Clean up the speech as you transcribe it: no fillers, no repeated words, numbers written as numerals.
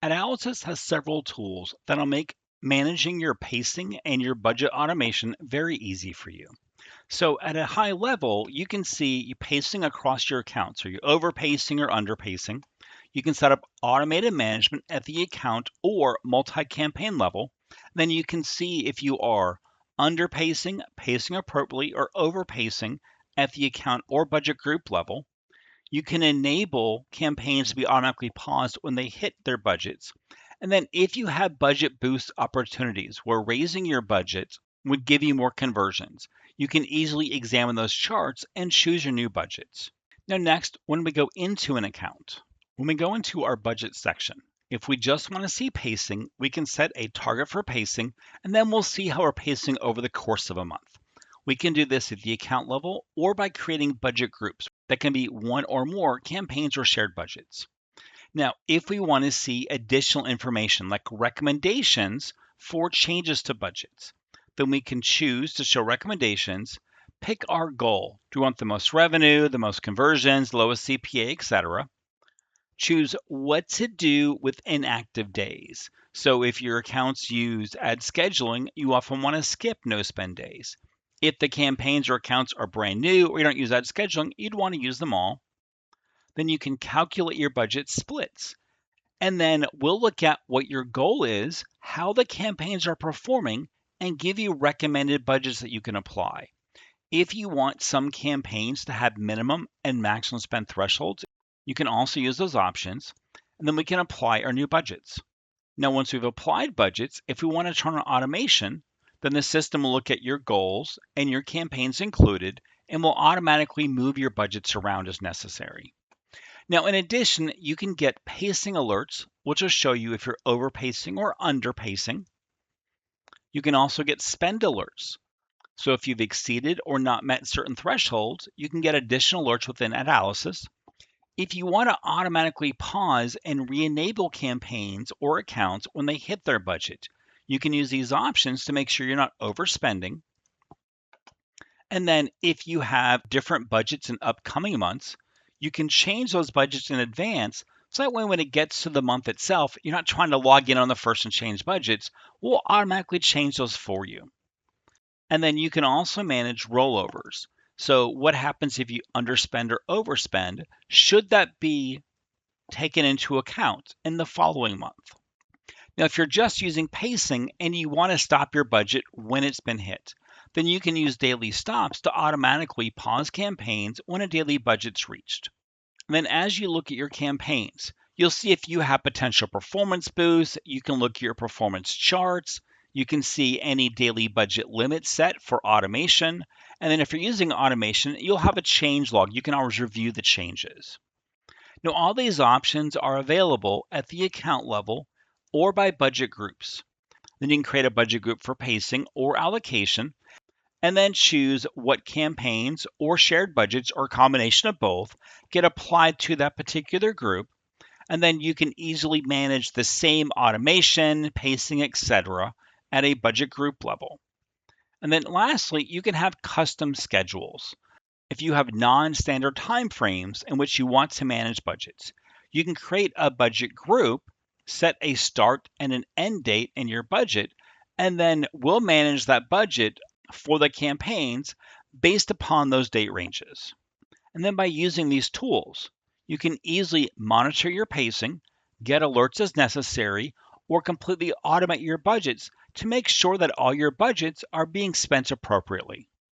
Adalysis has several tools that'll make managing your pacing and your budget automation very easy for you. So at a high level, you can see you pacing across your accounts. Are you overpacing or underpacing? You can set up automated management at the account or multi-campaign level. Then you can see if you are underpacing, pacing appropriately, or overpacing at the account or budget group level. You can enable campaigns to be automatically paused when they hit their budgets. And then if you have budget boost opportunities where raising your budget would give you more conversions, you can easily examine those charts and choose your new budgets. Now next, when we go into an account, when we go into our budget section, if we just want to see pacing, we can set a target for pacing, and then we'll see how we're pacing over the course of a month. We can do this at the account level or by creating budget groups that can be one or more campaigns or shared budgets. Now, if we want to see additional information like recommendations for changes to budgets, then we can choose to show recommendations, pick our goal. Do we want the most revenue, the most conversions, lowest CPA, etc.? Choose what to do with inactive days. So if your accounts use ad scheduling, you often want to skip no spend days. If the campaigns or accounts are brand new or you don't use ad scheduling, you'd want to use them all. Then you can calculate your budget splits. And then we'll look at what your goal is, how the campaigns are performing, and give you recommended budgets that you can apply. If you want some campaigns to have minimum and maximum spend thresholds, you can also use those options, and then we can apply our new budgets. Now, once we've applied budgets, if we want to turn on automation, then the system will look at your goals and your campaigns included, and will automatically move your budgets around as necessary. Now, in addition, you can get pacing alerts, which will show you if you're overpacing or underpacing. You can also get spend alerts. So if you've exceeded or not met certain thresholds, you can get additional alerts within Adalysis. If you want to automatically pause and re-enable campaigns or accounts when they hit their budget, you can use these options to make sure you're not overspending. And then if you have different budgets in upcoming months, you can change those budgets in advance. So that way, when it gets to the month itself, you're not trying to log in on the first and change budgets. We'll automatically change those for you. And then you can also manage rollovers. So what happens if you underspend or overspend? Should that be taken into account in the following month? Now, if you're just using pacing and you want to stop your budget when it's been hit, then you can use daily stops to automatically pause campaigns when a daily budget's reached. And then as you look at your campaigns, you'll see if you have potential performance boosts. You can look at your performance charts. You can see any daily budget limit set for automation. And then if you're using automation, you'll have a change log. You can always review the changes. Now, all these options are available at the account level or by budget groups. Then you can create a budget group for pacing or allocation, and then choose what campaigns or shared budgets or a combination of both get applied to that particular group. And then you can easily manage the same automation, pacing, etc. at a budget group level. And then lastly, you can have custom schedules. If you have non-standard timeframes in which you want to manage budgets, you can create a budget group, set a start and an end date in your budget, and then we'll manage that budget for the campaigns based upon those date ranges. And then by using these tools, you can easily monitor your pacing, get alerts as necessary, or completely automate your budgets to make sure that all your budgets are being spent appropriately.